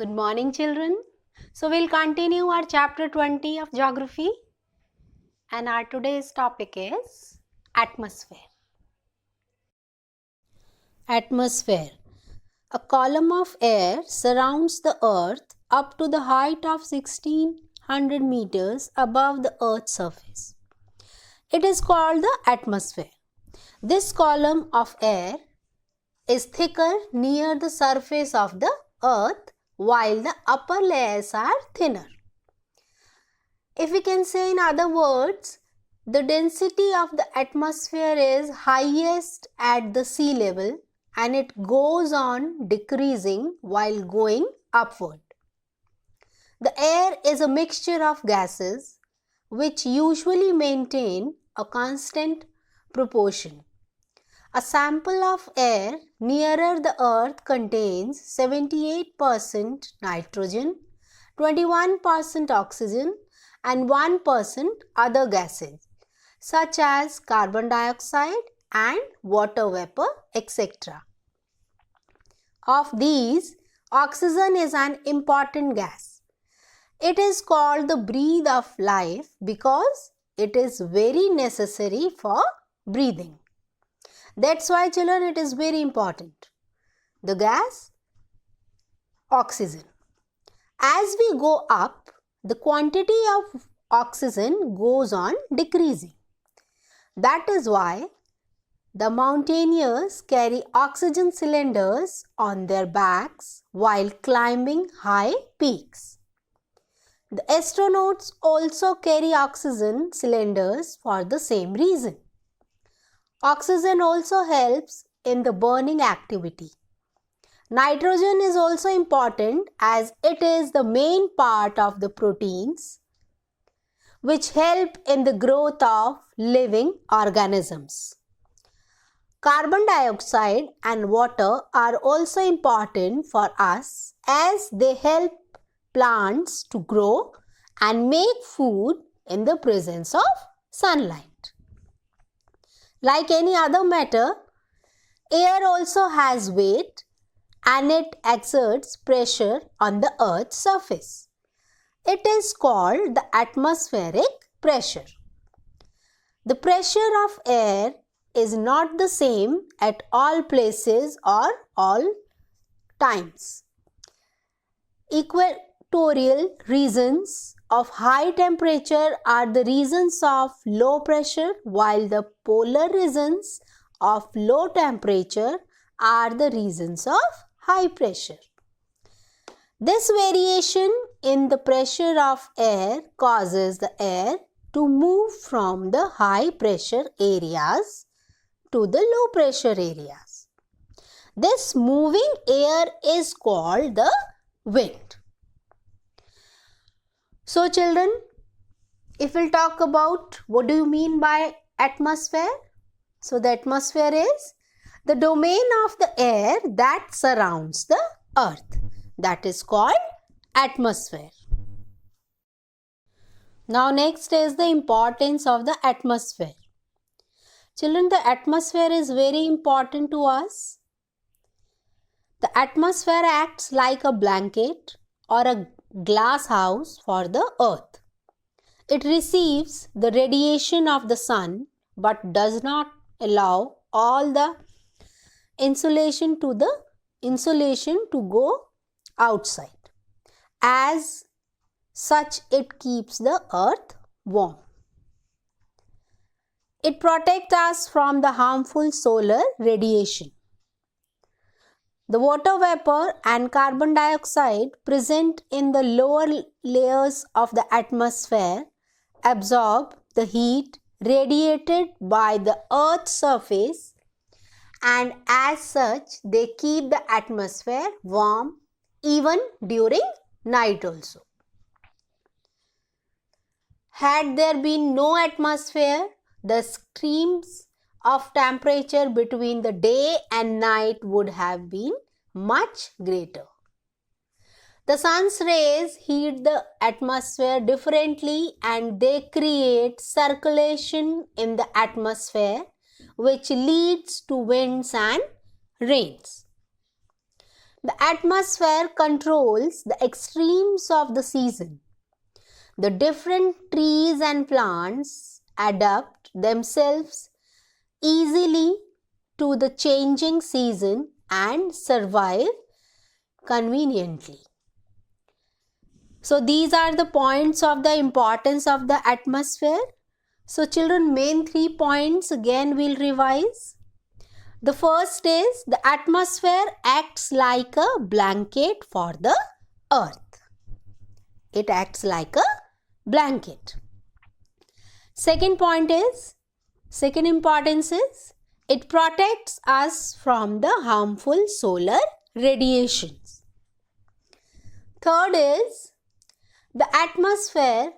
Good morning, children. So we'll continue our chapter 20 of geography, and our today's topic is atmosphere. Atmosphere. A column of air surrounds the earth up to the height of 1600 meters above the earth's surface. It is called the atmosphere. This column of air is thicker near the surface of the earth, while the upper layers are thinner. If we can say in other words, the density of the atmosphere is highest at the sea level and it goes on decreasing while going upward. The air is a mixture of gases which usually maintain a constant proportion. A sample of air nearer the earth contains 78% nitrogen, 21% oxygen and 1% other gases such as carbon dioxide and water vapor, etc. Of these, oxygen is an important gas. It is called the breath of life because it is very necessary for breathing. That's why, children, it is very important. The gas, oxygen. As we go up, the quantity of oxygen goes on decreasing. That is why the mountaineers carry oxygen cylinders on their backs while climbing high peaks. The astronauts also carry oxygen cylinders for the same reason. Oxygen also helps in the burning activity. Nitrogen is also important as it is the main part of the proteins which help in the growth of living organisms. Carbon dioxide and water are also important for us as they help plants to grow and make food in the presence of sunlight. Like any other matter, air also has weight and it exerts pressure on the earth's surface. It is called the atmospheric pressure. The pressure of air is not the same at all places or all times. Equatorial regions of high temperature are the regions of low pressure, while the polar regions of low temperature are the regions of high pressure. This variation in the pressure of air causes the air to move from the high pressure areas to the low pressure areas. This moving air is called the wind. So, children, if we'll talk about what do you mean by atmosphere? So, the atmosphere is the domain of the air that surrounds the earth. That is called atmosphere. Now, next is the importance of the atmosphere. Children, the atmosphere is very important to us. The atmosphere acts like a blanket or a glass house for the earth. It receives the radiation of the sun but does not allow all the insulation to go outside. As such, it keeps the earth warm. It protects us from the harmful solar radiation. The water vapor and carbon dioxide present in the lower layers of the atmosphere absorb the heat radiated by the Earth's surface, and as such they keep the atmosphere warm even during night also. Had there been no atmosphere, the extremes of temperature between the day and night would have been much greater. The sun's rays heat the atmosphere differently and they create circulation in the atmosphere which leads to winds and rains. The atmosphere controls the extremes of the season. The different trees and plants adapt themselves easily to the changing season and survive conveniently. So these are the points of the importance of the atmosphere. So children, main 3 points again we'll revise. The first is the atmosphere acts like a blanket for the earth. It acts like a blanket. Second importance is it protects us from the harmful solar radiations. Third is the atmosphere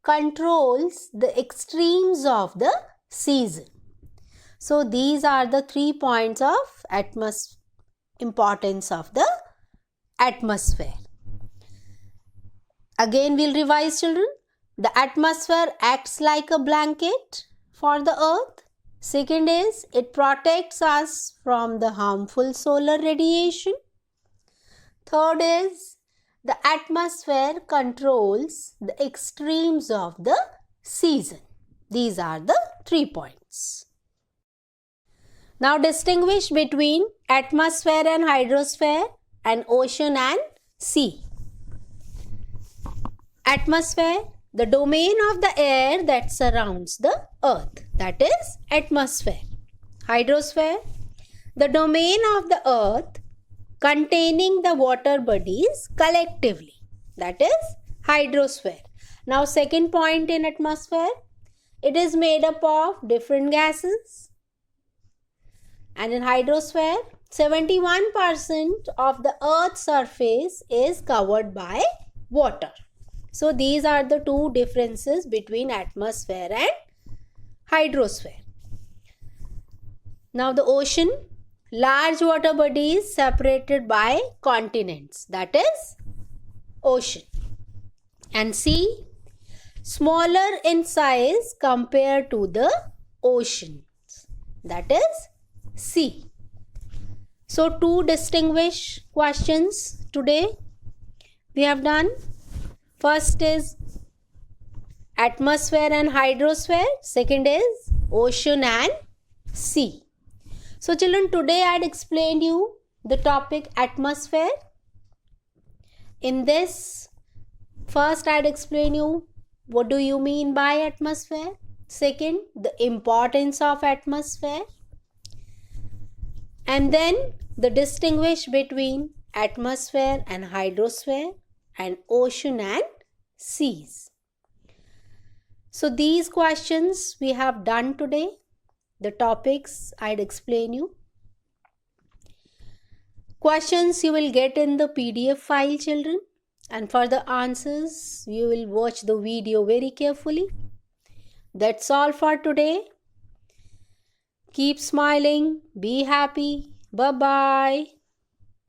controls the extremes of the season. So these are the 3 points of importance of the atmosphere. Again we'll revise, children. The atmosphere acts like a blanket for the earth. Second is it protects us from the harmful solar radiation. Third is the atmosphere controls the extremes of the season. These are the 3 points. Now distinguish between atmosphere and hydrosphere and ocean and sea. Atmosphere, the domain of the air that surrounds the earth, that is atmosphere. Hydrosphere, the domain of the earth containing the water bodies collectively, that is hydrosphere. Now second point in atmosphere, it is made up of different gases, and in hydrosphere 71% of the earth's surface is covered by water. So these are the 2 differences between atmosphere and hydrosphere. Now the ocean, large water bodies separated by continents, that is ocean. And sea, smaller in size compared to the oceans, that is sea. So 2 distinguished questions today we have done. First is atmosphere and hydrosphere. Second is ocean and sea. So children, today I had explained you the topic atmosphere. In this, first I had explained you what do you mean by atmosphere. Second, the importance of atmosphere. And then the distinguish between atmosphere and hydrosphere and ocean and seas. So these questions we have done today. The topics I'd explain you. Questions you will get in the PDF file, children. And for the answers, you will watch the video very carefully. That's all for today. Keep smiling. Be happy. Bye-bye.